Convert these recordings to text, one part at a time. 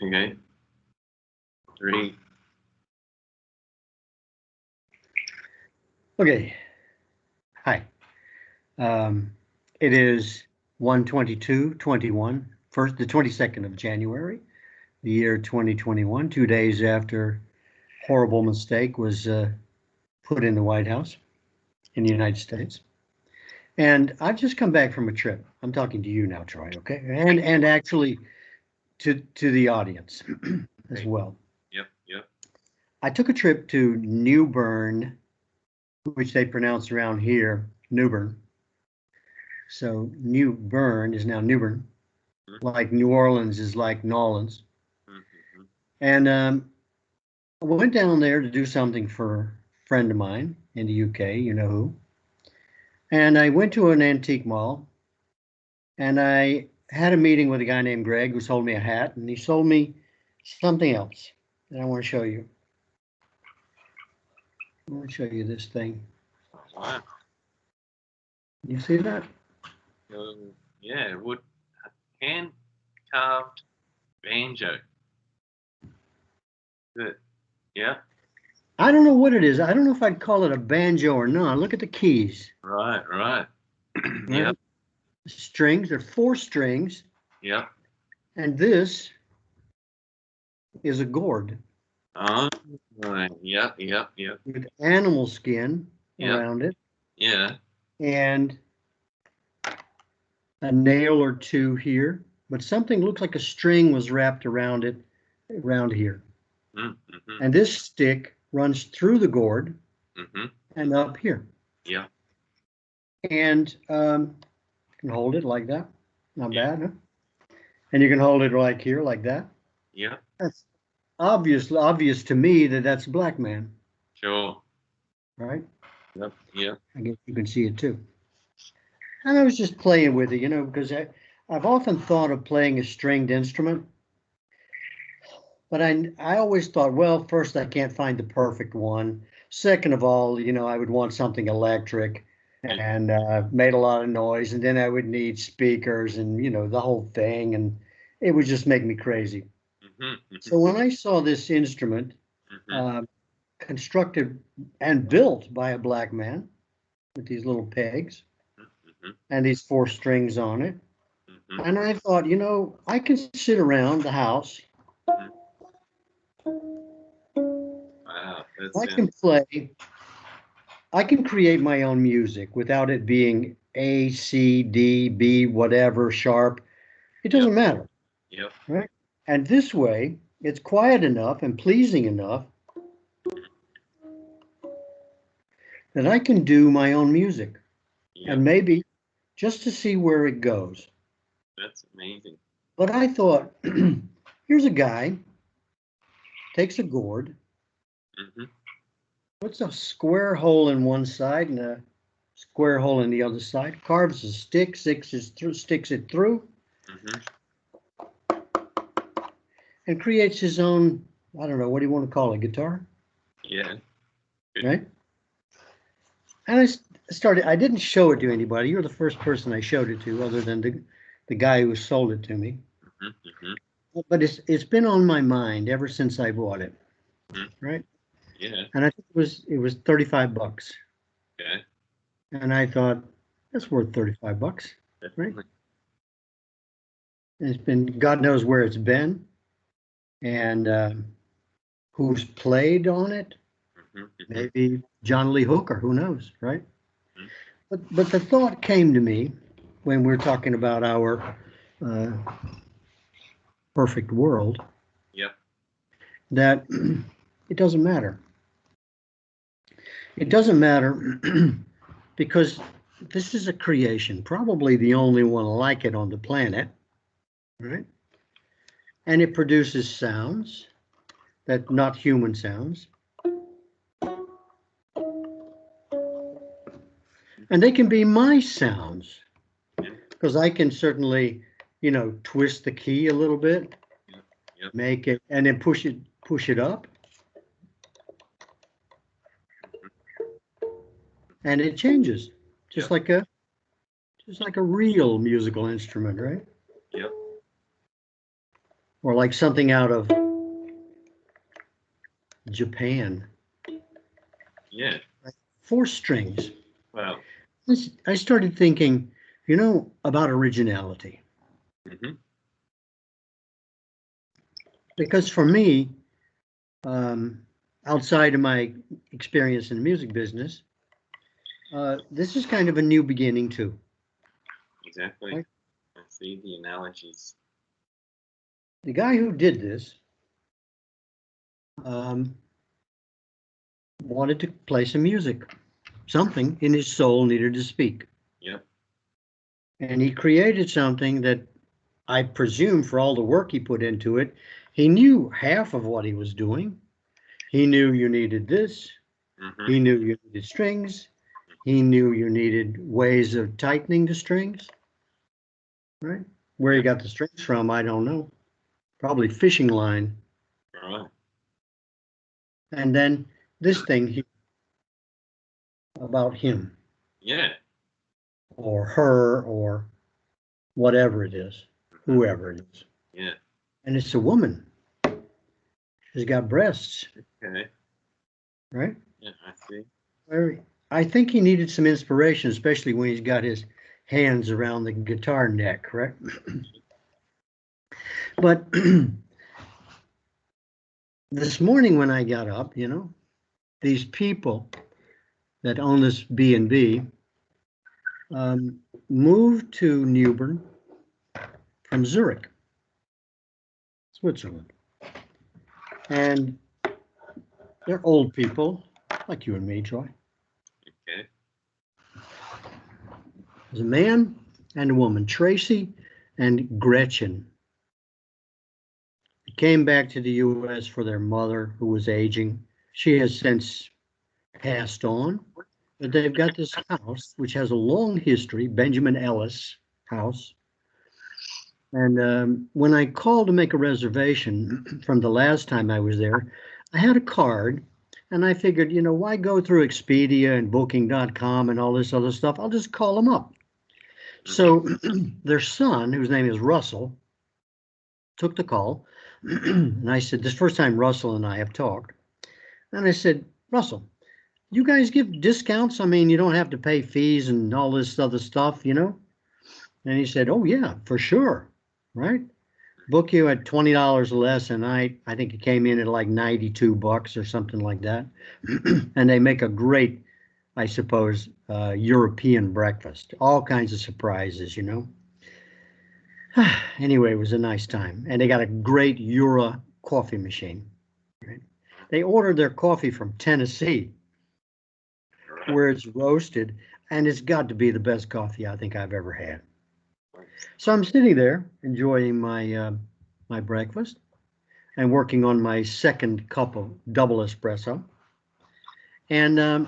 Okay. 3. Okay. Hi. It is 1/22/21, the 22nd of January, the year 2021, 2 days after horrible mistake was put in the White House in the United States. And I've just come back from a trip. I'm talking to you now, Troy, okay? And actually to the audience as well. Yep. I took a trip to New Bern, which they pronounce around here New Bern. So New Bern is now New Bern, like New Orleans is like Nolans. Mm-hmm. And I went down there to do something for a friend of mine in the UK, you know who. And I went to an antique mall and I had a meeting with a guy named Greg who sold me a hat, and he sold me something else that I want to show you. I want to show you this thing. Wow. You see that? Yeah, wood hand carved banjo. Good. Yeah. I don't know what it is. I don't know if I'd call it a banjo or not. Look at the keys. Right. Right? Yep. Strings, there are 4 strings. Yep. And this is a gourd. Oh, right. Yep. With animal skin around it. Yeah. And a nail or 2 here, but something looks like a string was wrapped around it, around here. Mm-hmm. And this stick runs through the gourd and up here. Yeah. And you can hold it like that. Not bad, huh? And you can hold it like here, like that. Yeah. That's obvious to me that that's a black man. Sure. Right? Yep. I guess you can see it too. And I was just playing with it, because I've often thought of playing a stringed instrument. But I always thought, well, first, I can't find the perfect one. Second of all, I would want something electric and made a lot of noise. And then I would need speakers and, the whole thing. And it would just make me crazy. So when I saw this instrument constructed and built by a black man with these little pegs and these 4 strings on it, and I thought, I can sit around the house. Wow. I can play. I can create my own music without it being A, C, D, B, whatever, sharp. It doesn't matter. Yep. Right? And this way, it's quiet enough and pleasing enough that I can do my own music. Yep. And maybe just to see where it goes. That's amazing. But I thought, here's a guy, takes a gourd, puts a square hole in one side and a square hole in the other side, carves a stick, sticks it through, and creates his own, I don't know, what do you want to call it, guitar? Yeah. Good. Right? And I didn't show it to anybody. You're the first person I showed it to, other than the guy who sold it to me. But it's been on my mind ever since I bought it. Right? Yeah. And I think it was $35. Okay. And I thought, that's worth $35, right? And it's been, God knows where it's been and who's played on it. Maybe John Lee Hooker, who knows, right? But the thought came to me when we're talking about our perfect world. Yep. That it doesn't matter. It doesn't matter because this is a creation, probably the only one like it on the planet, right? And it produces sounds that not human sounds. And they can be my sounds because I can certainly, twist the key a little bit, make it, and then push it up. And it changes just like a real musical instrument, right? Yep. or like something out of Japan. Yeah. 4 strings. Well. I started thinking, about originality. Hmm. Because for me, um, outside of my experience in the music business, this is kind of a new beginning too. Exactly. Right? I see the analogies. The guy who did this wanted to play some music. Something in his soul needed to speak. Yep. And he created something that I presume for all the work he put into it, he knew half of what he was doing. He knew you needed this. Hmm. He knew you needed strings. He knew you needed ways of tightening the strings. Right? Where he got the strings from, I don't know. Probably fishing line. All right. And then this thing about him Yeah. or her or whatever it is, whoever it is. Yeah. And it's a woman. She's got breasts, Okay. right? Yeah, I see. I think he needed some inspiration, especially when he's got his hands around the guitar neck, correct? But this morning when I got up, these people that own this B&B moved to Newbern from Zurich, Switzerland. And they're old people, like you and me, Troy. Okay. There's a man and a woman, Tracy and Gretchen. They came back to the U.S. for their mother, who was aging. She has since passed on, but they've got this house, which has a long history, Benjamin Ellis House. And when I called to make a reservation from the last time I was there, I had a card and I figured, why go through Expedia and booking.com and all this other stuff? I'll just call them up. So their son, whose name is Russell, took the call. And I said, this first time Russell and I have talked. And I said, Russell, you guys give discounts? I mean, you don't have to pay fees and all this other stuff, And he said, oh, yeah, for sure. Right? Book you at $20 less a night. I think it came in at like $92 or something like that. And they make a great, I suppose, European breakfast. All kinds of surprises, Anyway, it was a nice time. And they got a great Eura coffee machine. Right? They ordered their coffee from Tennessee, where it's roasted, and it's got to be the best coffee I think I've ever had. So I'm sitting there enjoying my breakfast and working on my second cup of double espresso. And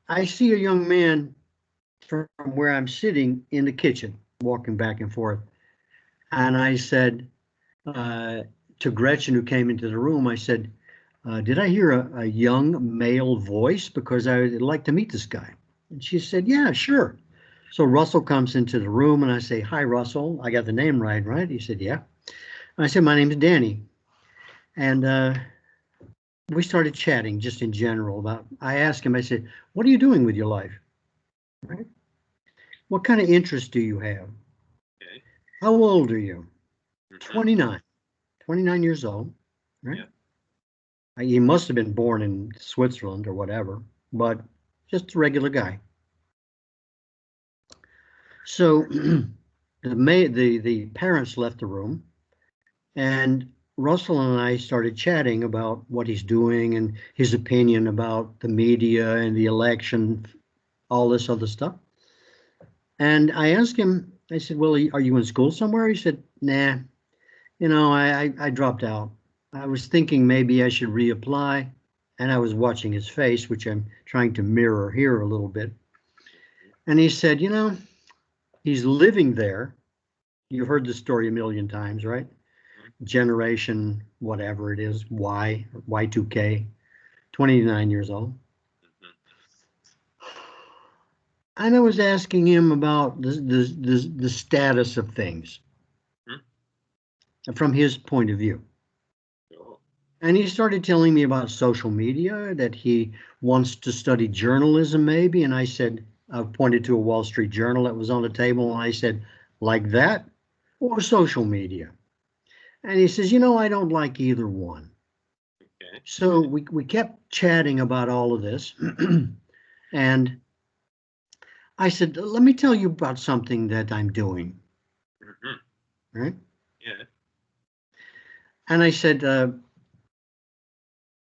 I see a young man from where I'm sitting in the kitchen, walking back and forth. And I said to Gretchen, who came into the room, I said, did I hear a young male voice? Because I would like to meet this guy. And she said, yeah, sure. So Russell comes into the room and I say, hi, Russell. I got the name right? He said, yeah. And I said, my name is Danny. And we started chatting just in general about, I asked him, I said, what are you doing with your life? Right? What kind of interests do you have? Okay. How old are you? Mhm. 29 years old, right? Yeah. He must have been born in Switzerland or whatever, but just a regular guy. So the parents left the room, and Russell and I started chatting about what he's doing and his opinion about the media and the election, all this other stuff. And I asked him, I said, well, are you in school somewhere? He said, nah, I dropped out. I was thinking maybe I should reapply. And I was watching his face, which I'm trying to mirror here a little bit. And he said, he's living there. You've heard the story a million times, right? Generation, whatever it is, Y2K, 29 years old. And I was asking him about the status of things. from his point of view. Sure. And he started telling me about social media, that he wants to study journalism maybe. And I said, I pointed to a Wall Street Journal that was on the table. And I said, like that or social media? And he says, I don't like either one. Okay. So we kept chatting about all of this. And I said, let me tell you about something that I'm doing. Mm-hmm. Right? Yeah. And I said,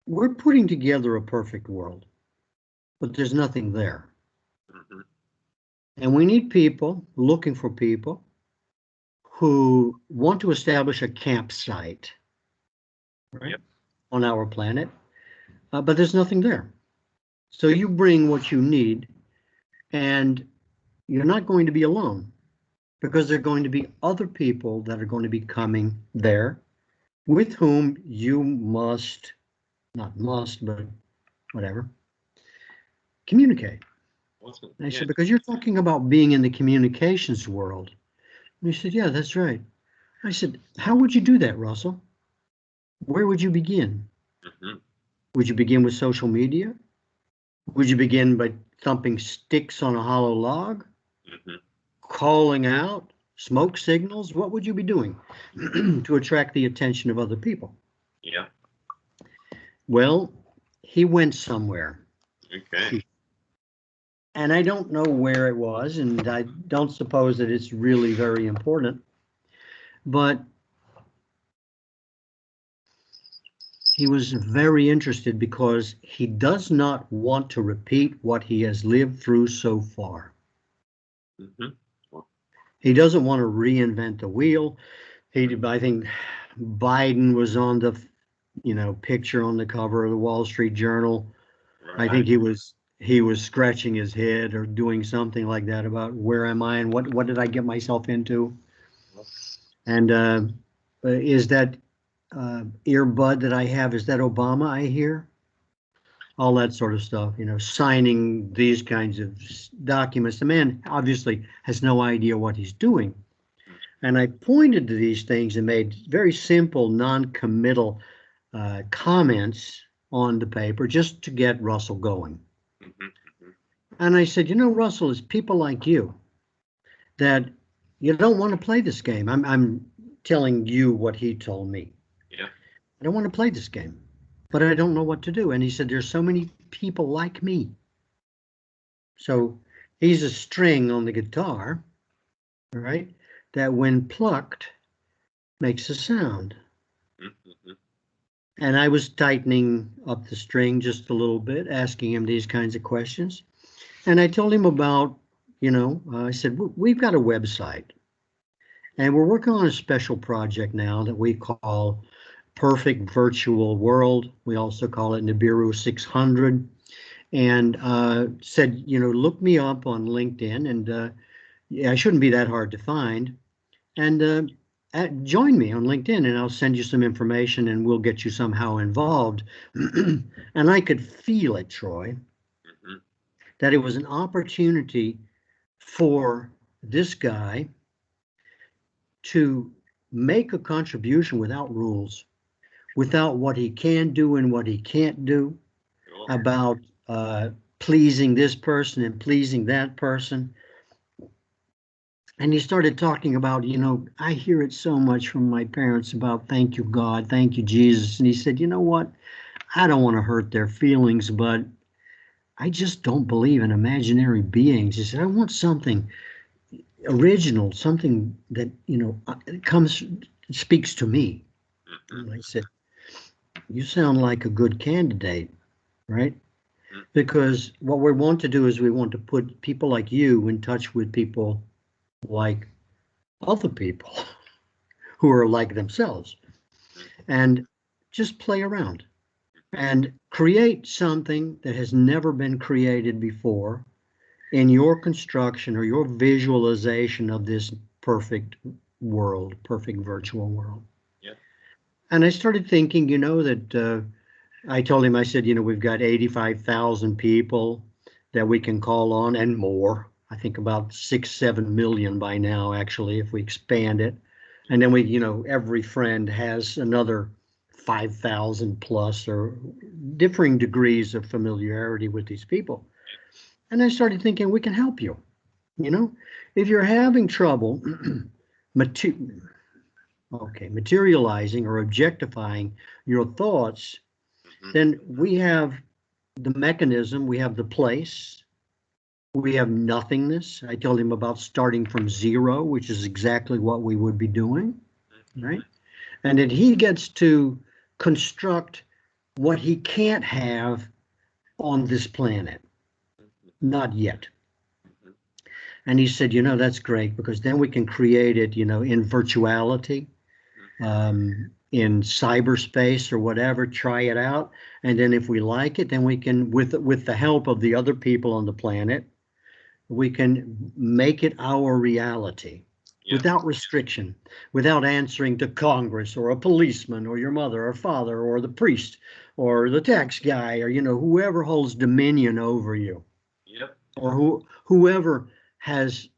we're putting together a perfect world, but there's nothing there. Mm-hmm. And we need people, looking for people who want to establish a campsite, right, Yep. on our planet, but there's nothing there. So you bring what you need, and you're not going to be alone, because there are going to be other people that are going to be coming there with whom you must, not must, but whatever, communicate. Awesome. And I Yeah. said, because you're talking about being in the communications world. And he said, yeah, that's right. I said, how would you do that, Russell? Where would you begin? Mm-hmm. Would you begin with social media? Would you begin by thumping sticks on a hollow log? Mm-hmm. Calling out? Smoke signals? What would you be doing to attract the attention of other people? Yeah. Well, he went somewhere. Okay. And I don't know where it was, and I don't suppose that it's really very important. But he was very interested because he does not want to repeat what he has lived through so far. Mm-hmm. He doesn't want to reinvent the wheel. I think Biden was on the, picture on the cover of the Wall Street Journal. Right. I think he was scratching his head or doing something like that about where am I and what did I get myself into? And is that earbud that I have, is that Obama I hear? All that sort of stuff, signing these kinds of documents. The man obviously has no idea what he's doing. And I pointed to these things and made very simple, non-committal comments on the paper just to get Russell going. Mm-hmm. And I said, Russell, it's people like you that you don't want to play this game. I'm telling you what he told me. Yeah. I don't want to play this game, but I don't know what to do. And he said, there's so many people like me. So he's a string on the guitar, right, that when plucked makes a sound. Mm-hmm. And I was tightening up the string just a little bit, asking him these kinds of questions. And I told him about, I said, we've got a website. And we're working on a special project now that we call Perfect Virtual World. We also call it Nibiru 600. And said, look me up on LinkedIn. And yeah, I shouldn't be that hard to find. And join me on LinkedIn, and I'll send you some information, and we'll get you somehow involved. And I could feel it, Troy, Mm-hmm. that it was an opportunity for this guy to make a contribution without rules, without what he can do and what he can't do, Sure. about pleasing this person and pleasing that person. And he started talking about, I hear it so much from my parents about thank you, God, thank you, Jesus. And he said, you know what? I don't want to hurt their feelings, but I just don't believe in imaginary beings. He said, I want something original, something that, speaks to me. Mm-hmm. And I said, you sound like a good candidate, right? Mm-hmm. Because what we want to do is we want to put people like you in touch with people like other people who are like themselves, and just play around and create something that has never been created before in your construction or your visualization of this perfect world, perfect virtual world. Yeah. And I started thinking, that I told him, I said, we've got 85,000 people that we can call on and more. I think about 6-7 million by now, actually, if we expand it. And then we, you know, every friend has another 5,000 plus or differing degrees of familiarity with these people. And I started thinking, we can help you. You know, if you're having trouble materializing or objectifying your thoughts, Mhm. then we have the mechanism, we have the place, we have nothingness. I told him about starting from zero, which is exactly what we would be doing, right? And then he gets to construct what he can't have on this planet. Not yet. Mhm. And he said, you know, that's great because then we can create it, you know, in virtuality, in cyberspace or whatever, try it out. And then if we like it, then we can, with the help of the other people on the planet, we can make it our reality Yeah. without restriction, without answering to Congress or a policeman or your mother or father or the priest or the tax guy or, you know, whoever holds dominion over you Yep. or whoever has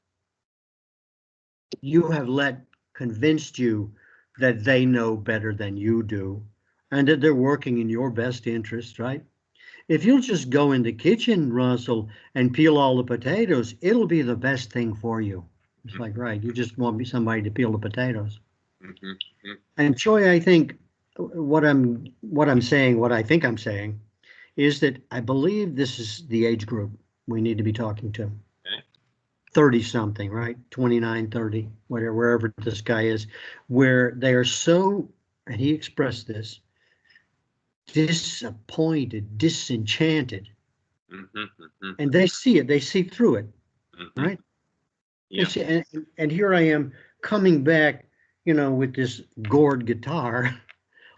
you have let convinced you that they know better than you do and that they're working in your best interest, right? If you'll just go in the kitchen, Russell, and peel all the potatoes, it'll be the best thing for you. It's like, right, you just want somebody to peel the potatoes. Mhm. Mhm. And Troy, I think what I'm saying, what I think I'm saying, is that I believe this is the age group we need to be talking to. Okay. 30 something, right? 29, 30, whatever, wherever this guy is, where they are so, and he expressed this, disappointed, disenchanted, Mhm. Mhm. and they see it, they see through it, Mhm. right? They Yeah. see, and here I am coming back, you know, with this gourd guitar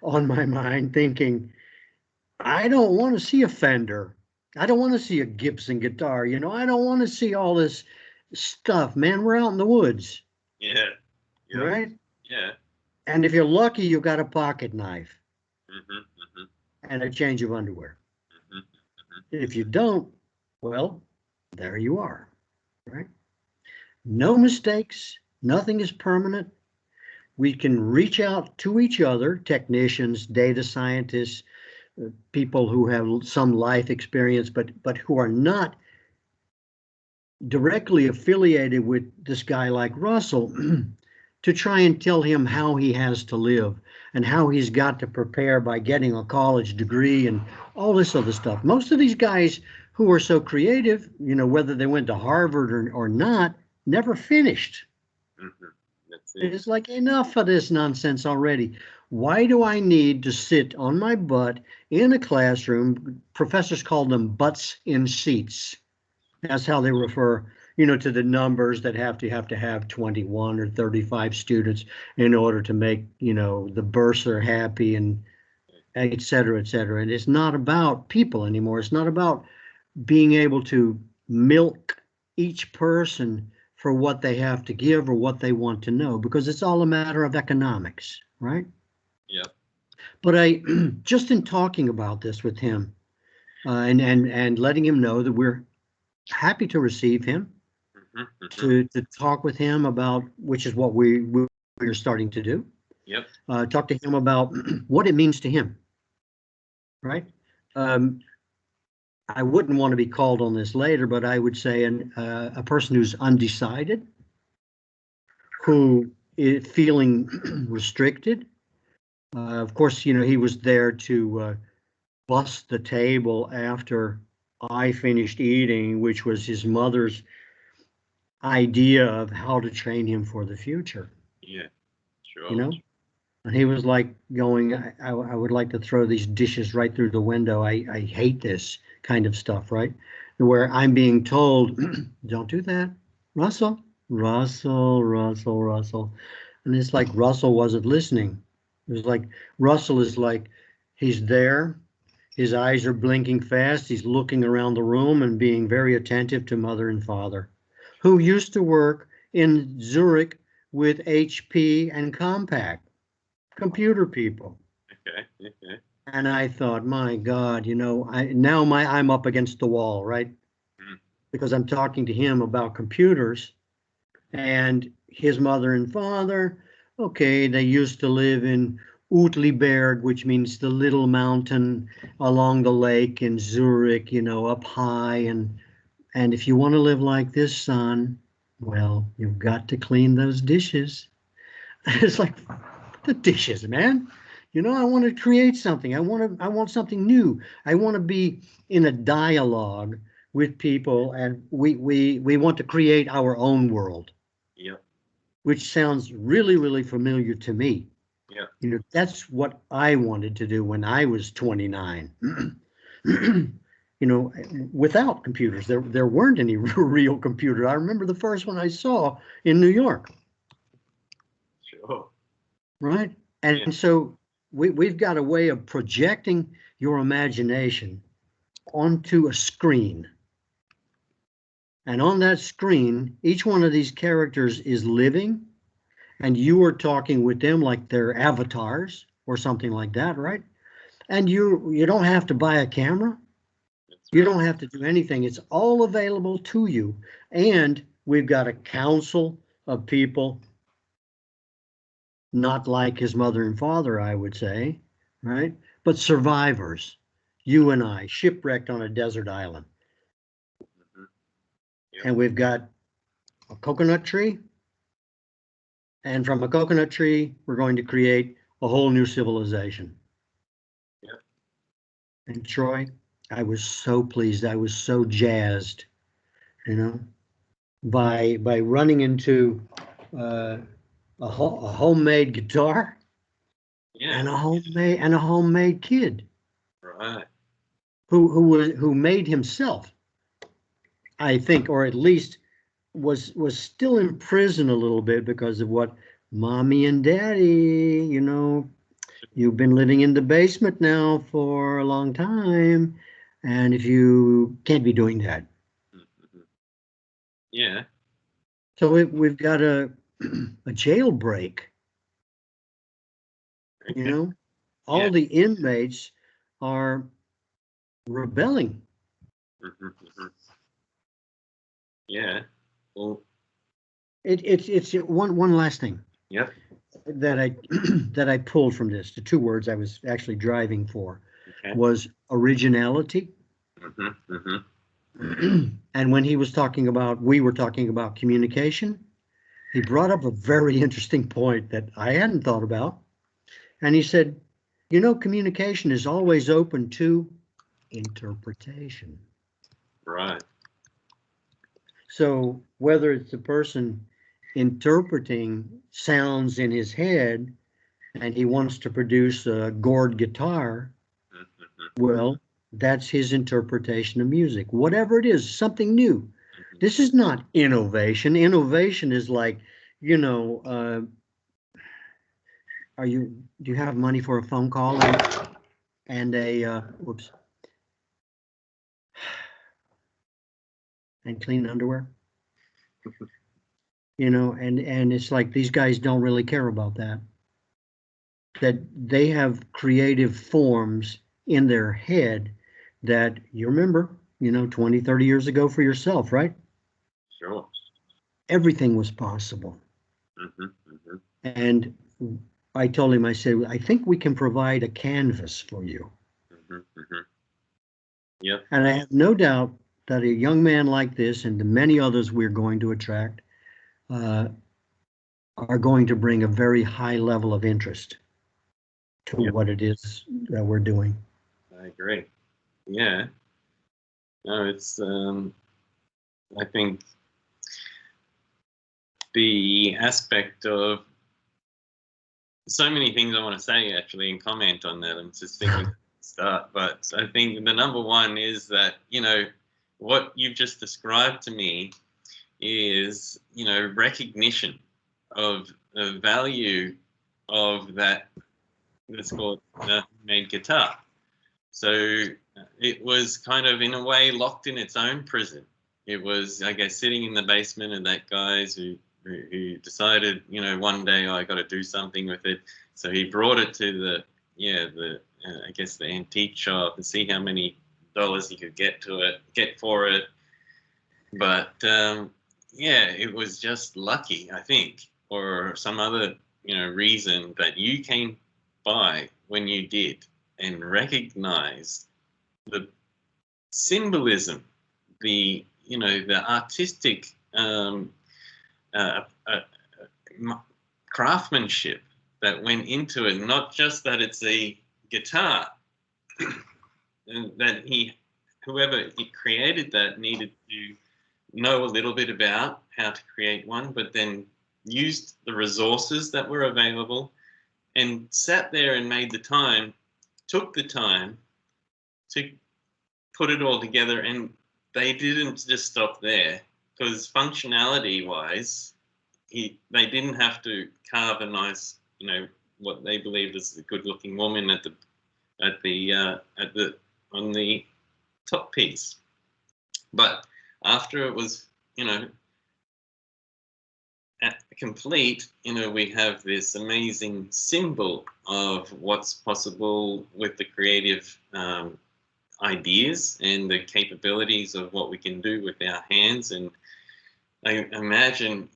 on my mind, thinking, I don't want to see a Fender. I don't want to see a Gibson guitar. You know, I don't want to see all this stuff, man. We're out in the woods, Yeah. Yep. right? Yeah. And if you're lucky, you got a pocket knife Mhm. Mhm. and a change of underwear. Mhm. If you don't, well, there you are, right? No mistakes. Nothing is permanent. We can reach out to each other, technicians, data scientists, people who have some life experience, but who are not directly affiliated with this guy like Russell to try and tell him how he has to live and how he's got to prepare by getting a college degree and all this other stuff. Most of these guys who are so creative, you know, whether they went to Harvard or not, never finished. Mhm. That's it. It's like enough of this nonsense already. Why do I need to sit on my butt in a classroom? Professors call them butts in seats. That's how they refer, you know, to the numbers that have 21 or 35 students in order to make, you know, the bursar happy and et cetera, et cetera. And it's not about people anymore. It's not about being able to milk each person for what they have to give or what they want to know, because it's all a matter of economics, right? Yep. But I just in talking about this with him and letting him know that we're happy to receive him, Mhm. Mhm. to talk with him about, which is what we're starting to do. Yep. Talk to him about what it means to him, right? Um, I wouldn't want to be called on this later, but I would say a person who's undecided, who is feeling restricted. Of course, you know, he was there to bust the table after I finished eating, which was his mother's idea of how to train him for the future, Yeah. you Sure. know? And he was like going, I would like to throw these dishes right through the window. I hate this kind of stuff, right? Where I'm being told, don't do that. Russell, Russell, Russell, Russell. And it's like Russell wasn't listening. It was like Russell is like, he's there. His eyes are blinking fast. He's looking around the room and being very attentive to mother and father, who used to work in Zurich with HP and Compaq computer people. Okay. Okay. And I thought, my God, you know, I'm up against the wall, right? Mhm. Because I'm talking to him about computers and his mother and father. okay, they used to live in Uetliberg, which means the little mountain along the lake in Zurich, you know, up high. And if you want to live like this, son, well, you've got to clean those dishes. It's like, the dishes, man. You know, I want to create something. I want something new. I want to be in a dialogue with people, and we want to create our own world, Yep. which sounds really, really familiar to me. Yep. You know, that's what I wanted to do when I was 29. You know, without computers, there weren't any real computers. I remember the first one I saw in New York, Sure. right? Yeah. And so we've got a way of projecting your imagination onto a screen. And on that screen, each one of these characters is living, and you are talking with them like they're avatars or something like that, right? And you don't have to buy a camera. That's You right. don't have to do anything. It's all available to you. And we've got a council of people, not like his mother and father, I would say, right? But survivors, you and I, shipwrecked on a desert island. Mhm. Yep. And we've got a coconut tree. And from a coconut tree, we're going to create a whole new civilization. Yep. And Troy, I was so pleased. I was so jazzed, you know, by running into uh, a homemade guitar Yeah. and a homemade kid Right. who made himself, I think, or at least was still in prison a little bit because of what mommy and daddy, you know, you've been living in the basement now for a long time, and if you can't be doing that. Mhm. Yeah. So we've got a a jailbreak, you Okay. know, Yeah. all the inmates are rebelling. Mhm. Mhm. Yeah. Well. It's one last thing Yep. that I that I pulled from this. The two words I was actually driving for Okay. was originality. Mhm. Mhm. And when he was talking about, we were talking about communication, he brought up a very interesting point that I hadn't thought about. And he said, you know, communication is always open to interpretation. Right. So whether it's the person interpreting sounds in his head and he wants to produce a gourd guitar, Mhm. well, that's his interpretation of music. Whatever it is, something new. Mhm. This is not innovation. Innovation is like, you know, do you have money for a phone call and a, whoops, and clean underwear? You know, and it's like these guys don't really care about that. That they have creative forms in their head that you remember, you know, 20, 30 years ago for yourself, right? Sure. Everything was possible. Mhm. Mhm. And I told him, I said, I think we can provide a canvas for you. Mhm. Mhm. Yep. And I have no doubt that a young man like this and the many others we're going to attract uh, are going to bring a very high level of interest to Yep. what it is that we're doing. I agree. Yeah. No, it's I think the aspect of so many things I want to say actually and comment on that. I'm just thinking start, but I think the number one is that, you know, what you've just described to me is, you know, recognition of the value of that, let's call it the made guitar. So it was kind of in a way locked in its own prison. It was, I guess, sitting in the basement of that guy's who decided, you know, one day, oh, I got to do something with it. So he brought it to the I guess the antique shop and see how many dollars he could get for it. But yeah, it was just lucky, I think, or some other reason that you came by when you did and recognized the symbolism, the artistic uh, uh, craftsmanship that went into it. Not just that it's a guitar, and that whoever created that needed to know a little bit about how to create one, but then used the resources that were available and sat there and took the time to put it all together. And they didn't just stop there, because functionality wise, they didn't have to carve a nice, what they believed was a good looking woman on the top piece. But after it was, complete, we have this amazing symbol of what's possible with the creative ideas and the capabilities of what we can do with our hands. And I imagine,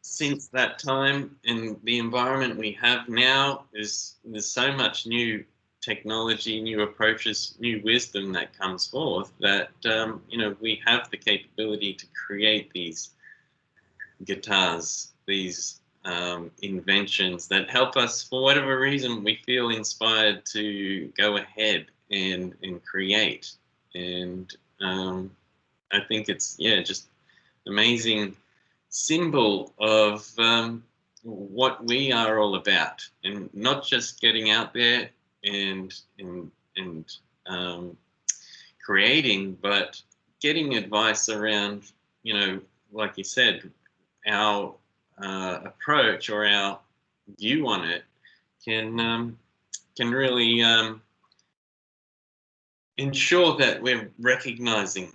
since that time and the environment we have now, there's so much new technology, new approaches, new wisdom that comes forth that, we have the capability to create these guitars, these inventions that help us, for whatever reason, we feel inspired to go ahead and create. And I think it's, just amazing symbol of what we are all about, and not just getting out there and creating, but getting advice around, like you said, our approach or our view on it can really ensure that we're recognizing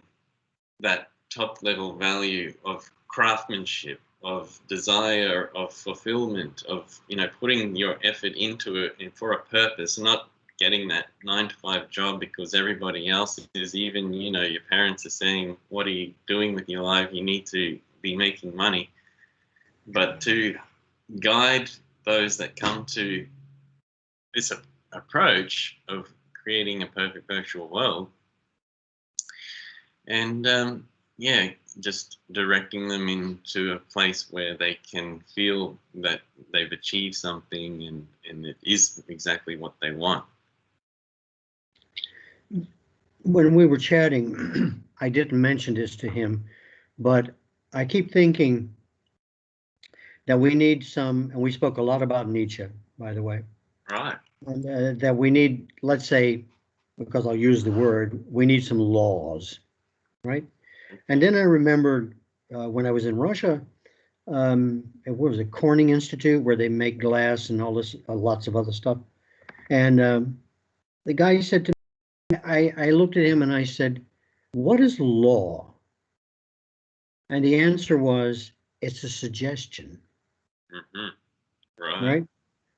that top level value of craftsmanship, of desire, of fulfillment, of putting your effort into it and for a purpose, not getting that 9-to-5 job because everybody else is. Even your parents are saying, what are you doing with your life? You need to be making money. But to guide those that come to this approach of creating a perfect virtual world, and just directing them into a place where they can feel that they've achieved something and it is exactly what they want. When we were chatting, I didn't mention this to him, but I keep thinking that we need and we spoke a lot about Nietzsche, by the way. Right. And, that we need, let's say, because I'll use the word, we need some laws, right? And then I remembered when I was in Russia, what was it, Corning Institute, where they make glass and all this, lots of other stuff. And the guy said to me, I looked at him and I said, what is law? And the answer was, it's a suggestion. Mm-hmm. Right?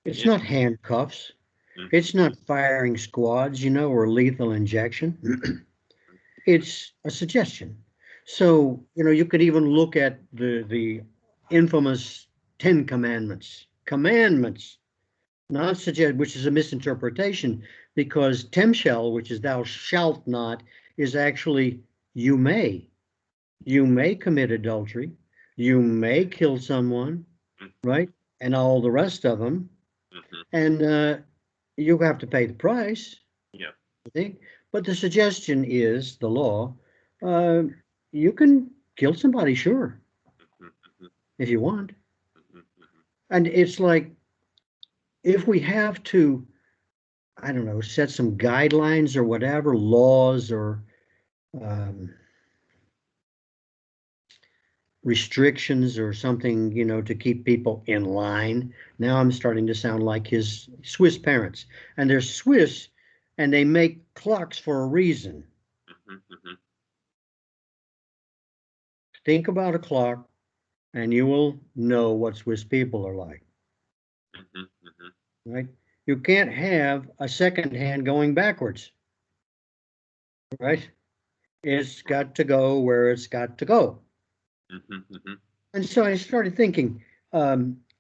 It's not handcuffs. Mm-hmm. It's not firing squads, or lethal injection. It's a suggestion. So, you could even look at the infamous 10 Commandments. Commandments, not suggest, which is a misinterpretation, because temshel, which is thou shalt not, is actually you may. You may commit adultery. You may kill someone, right? And all the rest of them. Mm-hmm. And you have to pay the price. Yeah. I think. But the suggestion is the law. You can kill somebody, sure, if you want. And it's like, if we have to, I don't know, set some guidelines or whatever, laws or restrictions or something, to keep people in line. Now I'm starting to sound like his Swiss parents. And they're Swiss, and they make clocks for a reason. Think about a clock, and you will know what Swiss people are like. Right? You can't have a second hand going backwards. Right? It's got to go where it's got to go. And so I started thinking,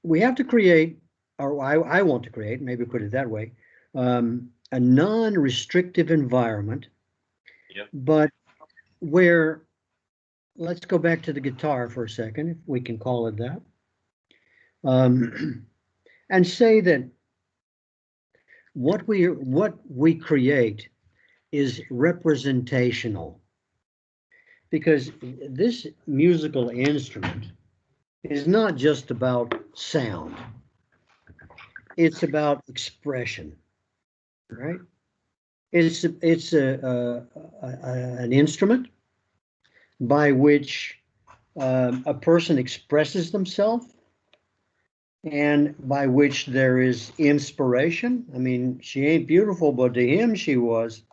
we have to create, or I want to create, maybe put it that way, a non-restrictive environment, Yep. but where, let's go back to the guitar for a second, if we can call it that, and say that what we create is representational, because this musical instrument is not just about sound. It's about expression, right? It's an instrument by which a person expresses themselves and by which there is inspiration. I mean, she ain't beautiful, but to him she was,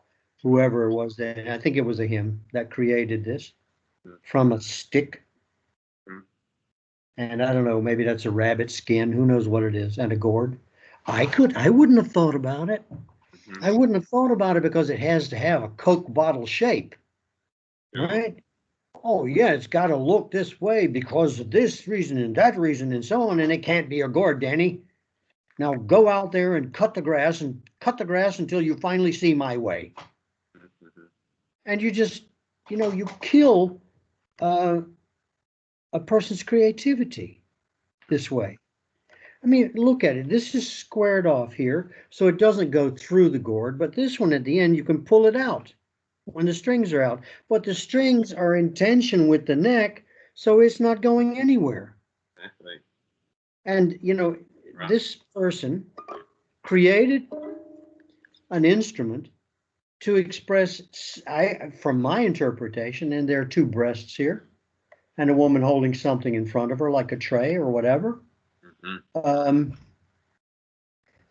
whoever it was that, I think it was a him that created this from a stick. And I don't know, maybe that's a rabbit skin, who knows what it is, and a gourd. I wouldn't have thought about it. I wouldn't have thought about it because it has to have a Coke bottle shape, right? Oh yeah, it's got to look this way because of this reason and that reason and so on, and it can't be a gourd, Danny. Now go out there and cut the grass until you finally see my way. And you just, you kill a person's creativity this way. I mean, look at it. This is squared off here, so it doesn't go through the gourd, but this one at the end, you can pull it out when the strings are out. But the strings are in tension with the neck, so it's not going anywhere. Exactly. And, right. This person created an instrument to express, from my interpretation, and there are two breasts here, and a woman holding something in front of her, like a tray or whatever.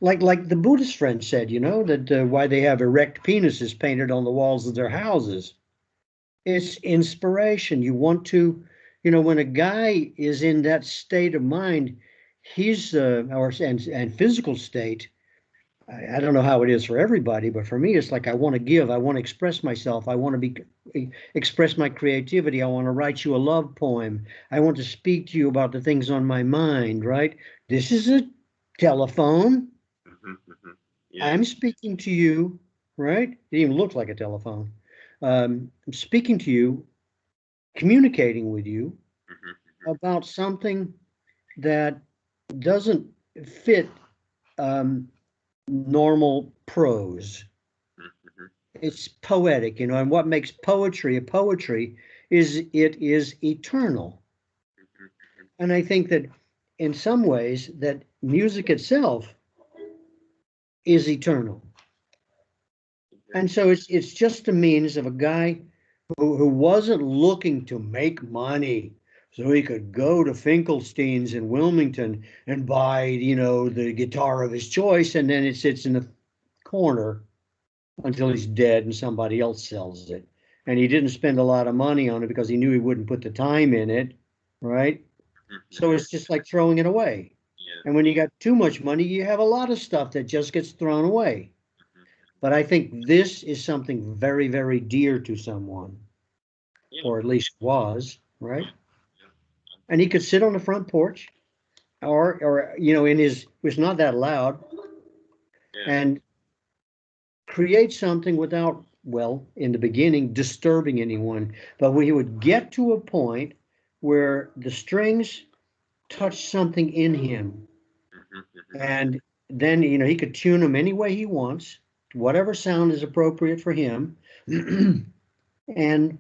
Like the Buddhist friend said, that why they have erect penises painted on the walls of their houses. It's inspiration. You want to, when a guy is in that state of mind, he's and physical state. I don't know how it is for everybody, but for me, it's like I want to give. I want to express myself. I want to express my creativity. I want to write you a love poem. I want to speak to you about the things on my mind, right? This is a telephone. Yeah. I'm speaking to you, right? It even looks like a telephone. I'm speaking to you, communicating with you about something that doesn't fit normal prose. It's poetic, and what makes poetry a poetry is it is eternal. And I think that in some ways that music itself is eternal. And so it's just a means of a guy who wasn't looking to make money so he could go to Finkelstein's in Wilmington and buy, the guitar of his choice, and then it sits in the corner until he's dead and somebody else sells it. And he didn't spend a lot of money on it because he knew he wouldn't put the time in it, right? So it's just like throwing it away. Yeah. And when you got too much money, you have a lot of stuff that just gets thrown away. But I think this is something very, very dear to someone, or at least was, right? And he could sit on the front porch, or it was not that loud, and create something without, well, in the beginning, disturbing anyone. But we would get to a point where the strings touched something in him, and then he could tune them any way he wants, whatever sound is appropriate for him, and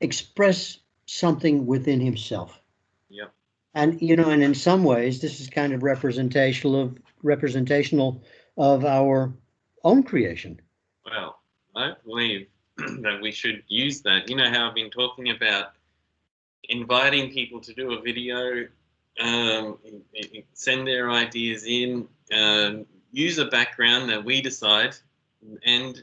express something within himself. Yep. And and in some ways, this is kind of representational of our own creation. Well, I believe that we should use that. You know how I've been talking about inviting people to do a video, send their ideas in, use a background that we decide, and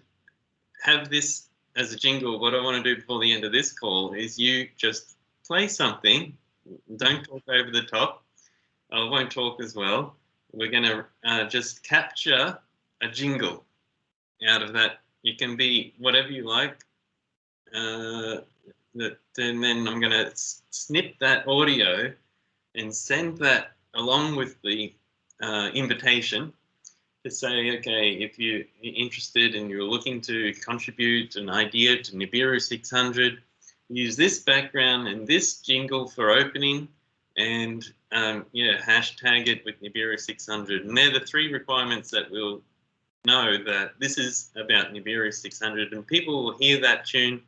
have this as a jingle. What I want to do before the end of this call is you just play something. Don't talk over the top. I won't talk as well. We're going to just capture a jingle out of that. It can be whatever you like. And then I'm going to snip that audio and send that along with the invitation to say, okay, if you're interested and you're looking to contribute an idea to Nibiru 600, use this background and this jingle for opening, and yeah, hashtag it with Nibiru 600. And they're the 3 requirements that will know that this is about Nibiru 600, and people will hear that tune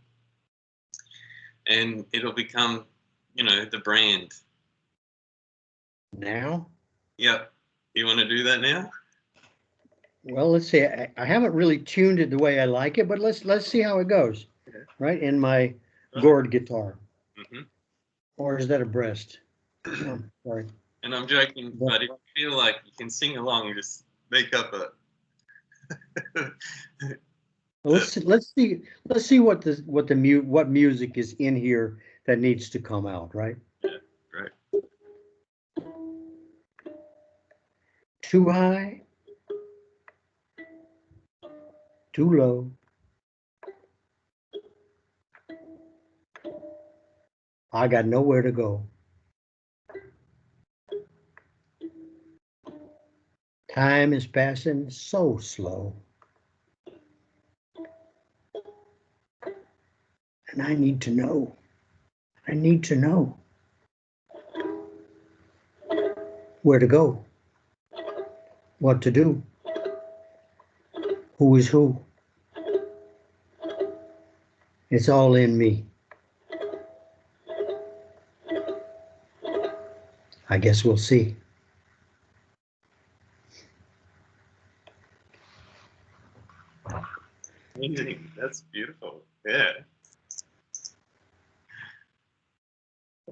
and it'll become, you know, the brand. Now? Yep. You want to do that now? Well, let's see. I haven't really tuned it the way I like it, but let's see how it goes. Okay. Right in my gourd guitar. Mm-hmm. Or is that a breast? Oh, sorry. And I'm joking, but if you feel like you can sing along, you just make up a. Well, let's see what music is in here that needs to come out, right? Yeah, right. Too high, too low. I got nowhere to go. Time is passing so slow. And I need to know. I need to know where to go, what to do, who is who. It's all in me. I guess we'll see. Amazing. That's beautiful. Yeah.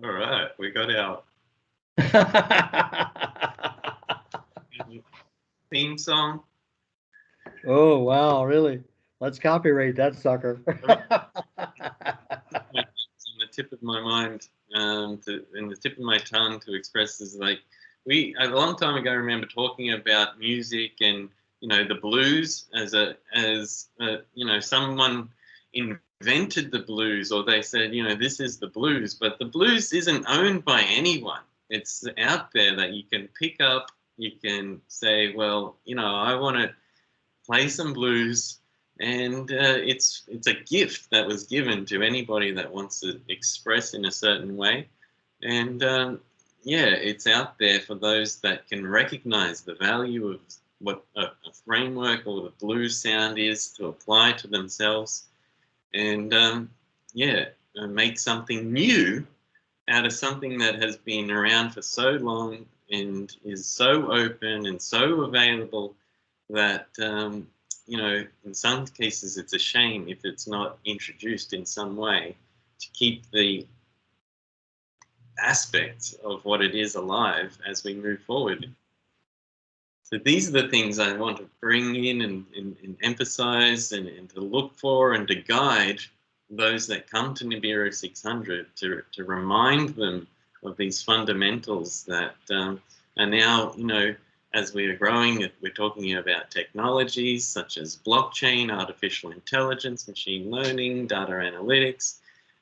All right, we got our theme song. Oh, wow, really? Let's copyright that sucker. On the tip of my mind, and the tip of my tongue to express is like, we a long time ago remember talking about music and, you know, the blues as you know, someone invented the blues, or they said, you know, this is the blues, but the blues isn't owned by anyone. It's out there that you can pick up. You can say, well, you know, I want to play some blues, and it's a gift that was given to anybody that wants to express in a certain way, and yeah, it's out there for those that can recognize the value of what a framework or the blues sound is to apply to themselves, and yeah, make something new out of something that has been around for so long and is so open and so available that you know, in some cases it's a shame if it's not introduced in some way to keep the aspects of what it is alive as we move forward. So these are the things I want to bring in and emphasize and to look for and to guide those that come to Nibiru 600 to remind them of these fundamentals that are now, you know, as we are growing, we're talking about technologies such as blockchain, artificial intelligence, machine learning, data analytics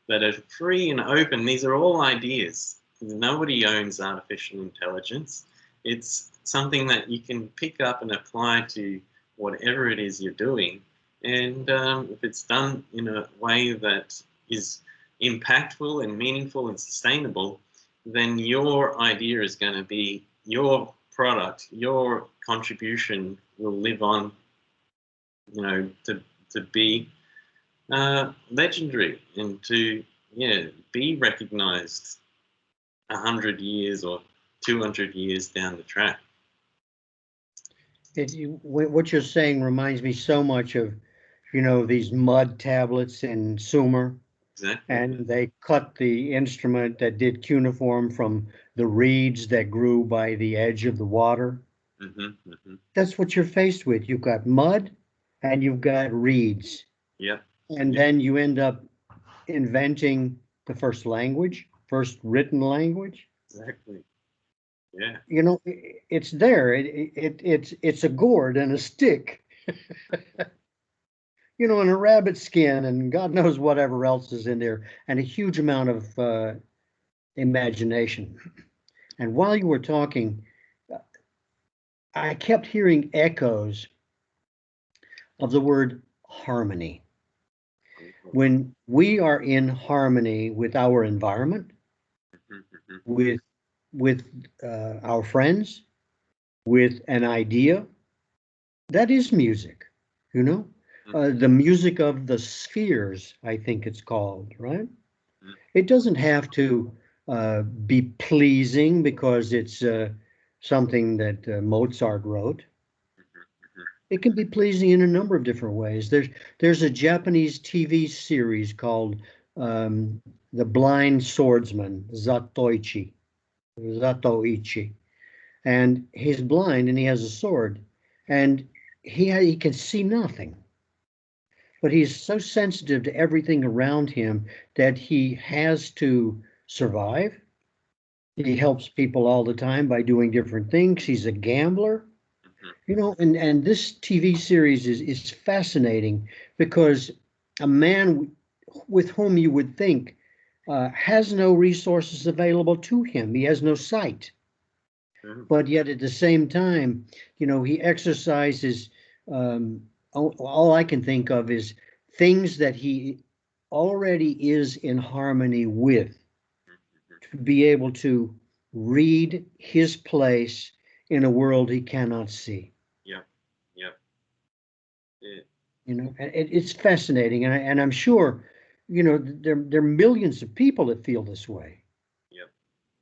that are free and open. These are all ideas. Nobody owns artificial intelligence. It's something that you can pick up and apply to whatever it is you're doing. And if it's done in a way that is impactful and meaningful and sustainable, then your idea is going to be your product, your contribution will live on, you know, to be legendary and to, yeah, be recognized 100 years or 200 years down the track. What you're saying reminds me so much of, you know, these mud tablets in Sumer. Exactly. And they cut the instrument that did cuneiform from the reeds that grew by the edge of the water. Mm-hmm, mm-hmm. That's what you're faced with. You've got mud and you've got reeds. Yeah. And then you end up inventing the first written language. Exactly. Yeah. You know, it's there. It's a gourd and a stick. You know, and a rabbit skin and God knows whatever else is in there, and a huge amount of imagination. And while you were talking, I kept hearing echoes of the word harmony. When we are in harmony with our environment, with our friends, with an idea, that is music, you know? The music of the spheres, I think it's called, right? It doesn't have to be pleasing because it's something that Mozart wrote. It can be pleasing in a number of different ways. There's a Japanese TV series called The Blind Swordsman, Zatoichi, and he's blind and he has a sword, and he can see nothing, but he's so sensitive to everything around him that he has to survive. He helps people all the time by doing different things. He's a gambler. You know, and this TV series is fascinating because a man with whom you would think has no resources available to him. He has no sight. But yet at the same time, you know, he exercises, all I can think of is things that he already is in harmony with, to be able to read his place in a world he cannot see. Yeah. You know, it's fascinating, and I'm sure, you know, there are millions of people that feel this way. Yep.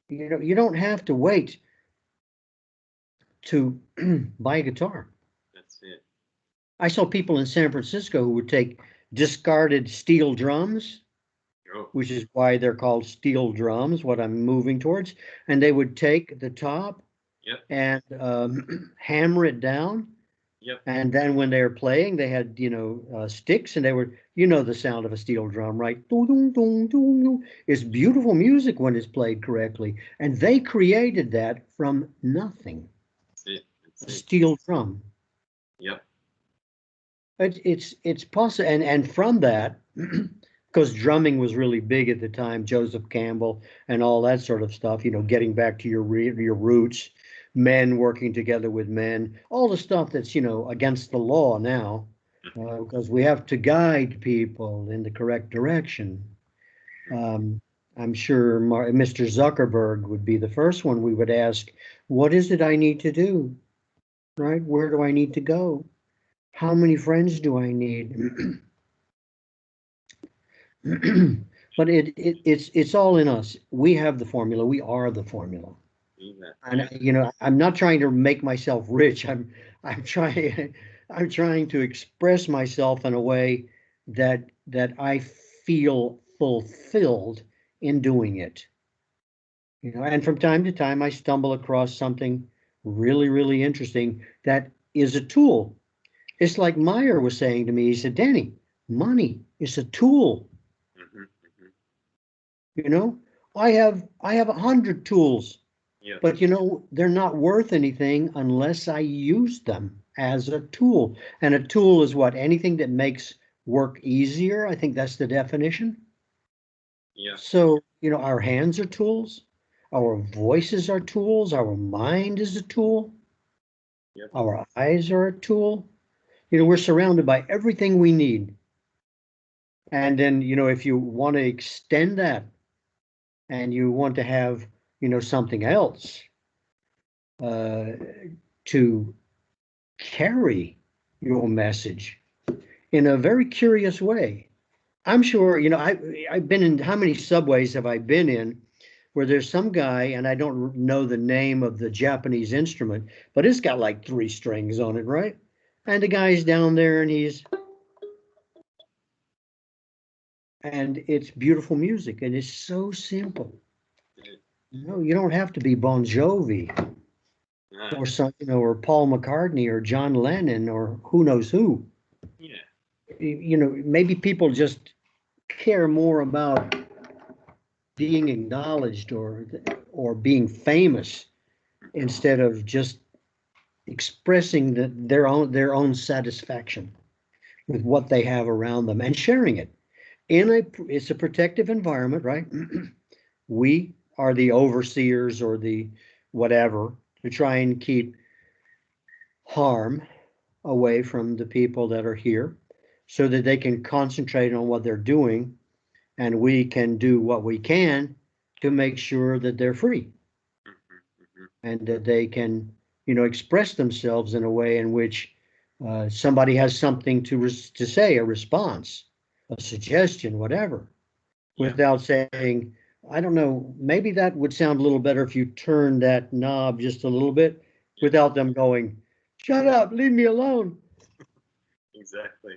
You know, you don't have to wait to buy a guitar. That's it. I saw people in San Francisco who would take discarded steel drums, which is why they're called steel drums, what I'm moving towards, and they would take the top and hammer it down. And then when they were playing, they had, you know, sticks, and they were, you know, the sound of a steel drum, right? It's beautiful music when it's played correctly. And they created that from nothing. That's it. A steel drum. Yep. It's possible, and from that, because drumming was really big at the time, Joseph Campbell and all that sort of stuff, you know, getting back to your roots, men working together with men, all the stuff that's, you know, against the law now, because we have to guide people in the correct direction. I'm sure Mr. Zuckerberg would be the first one we would ask, what is it I need to do? Right? Where do I need to go? How many friends do I need? But it's all in us. We have the formula. We are the formula. And you know, I'm not trying to make myself rich. I'm trying to express myself in a way that I feel fulfilled in doing it. You know, and from time to time I stumble across something really, really interesting that is a tool. It's like Meyer was saying to me, he said, Danny, money is a tool. You know, I have 100 tools, but you know, they're not worth anything unless I use them as a tool. And a tool is what? Anything that makes work easier. I think that's the definition. Yeah. So, you know, our hands are tools, our voices are tools, our mind is a tool, our eyes are a tool. You know, we're surrounded by everything we need. And then, you know, if you want to extend that and you want to have, you know, something else to carry your message in a very curious way. I'm sure, you know, I've been in, how many subways have I been in where there's some guy, and I don't know the name of the Japanese instrument, but it's got like 3 strings on it, right? And the guy's down there and it's beautiful music, and it's so simple. You know, you don't have to be Bon Jovi or some, you know, or Paul McCartney or John Lennon or who knows who. Yeah. You know, maybe people just care more about being acknowledged or being famous instead of just expressing their own satisfaction with what they have around them and sharing it. It's a protective environment, right? We are the overseers or the whatever to try and keep harm away from the people that are here so that they can concentrate on what they're doing and we can do what we can to make sure that they're free and that they can, express themselves in a way in which somebody has something to say, a response, a suggestion, whatever, without saying, I don't know, maybe that would sound a little better if you turned that knob just a little bit without them going, shut up, leave me alone. Exactly.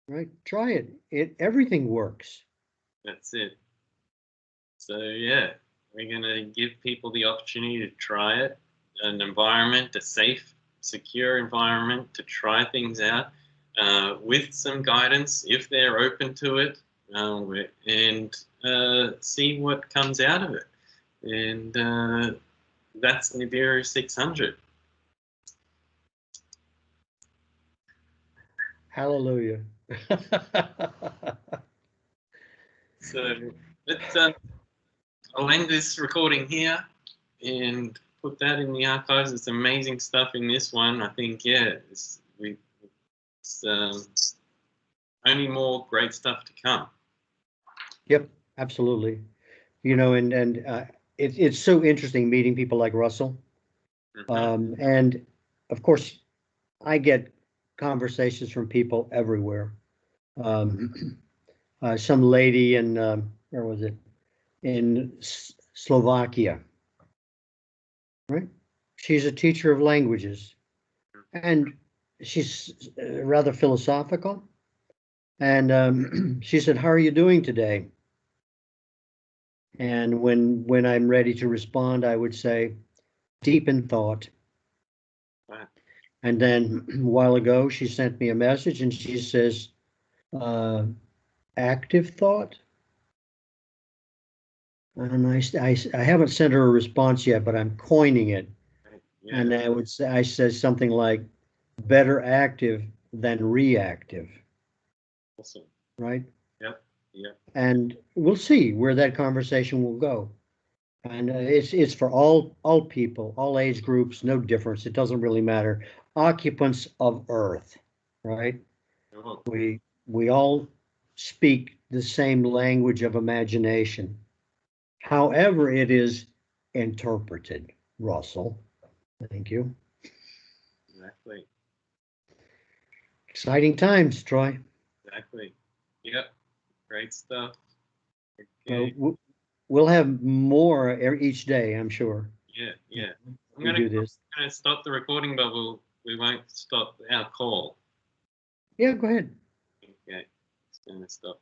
Right? Try it. Everything works. That's it. So yeah, we're gonna give people the opportunity to try it, an environment, a safe, secure environment to try things out with some guidance if they're open to it, and see what comes out of it. And that's Nibiru 600. Hallelujah. So let's, I'll end this recording here and put that in the archives. It's amazing stuff in this one. I think, yeah, it's only more great stuff to come. Yep, absolutely. It's so interesting meeting people like Russell. And of course, I get conversations from people everywhere. Some lady in, where was it? In Slovakia, right? She's a teacher of languages and she's rather philosophical. And she said, how are you doing today? And when I'm ready to respond, I would say, deep in thought. Wow. And then a while ago, she sent me a message and she says, active thought. And I haven't sent her a response yet, but I'm coining it. Yeah. And I said something like, better active than reactive. Awesome. Right? Yep. Yep. And we'll see where that conversation will go. And it's for all people, all age groups, no difference. It doesn't really matter. Occupants of Earth, right? Oh. We all speak the same language of imagination. However, it is interpreted. Russell, thank you. Exactly. Exciting times, Troy. Exactly. Yep. Great stuff. Okay. Okay. We'll have more each day, I'm sure. Yeah. Yeah. I'm We do this. gonna stop the recording, but we won't stop our call. Yeah, go ahead. Okay. It's gonna stop.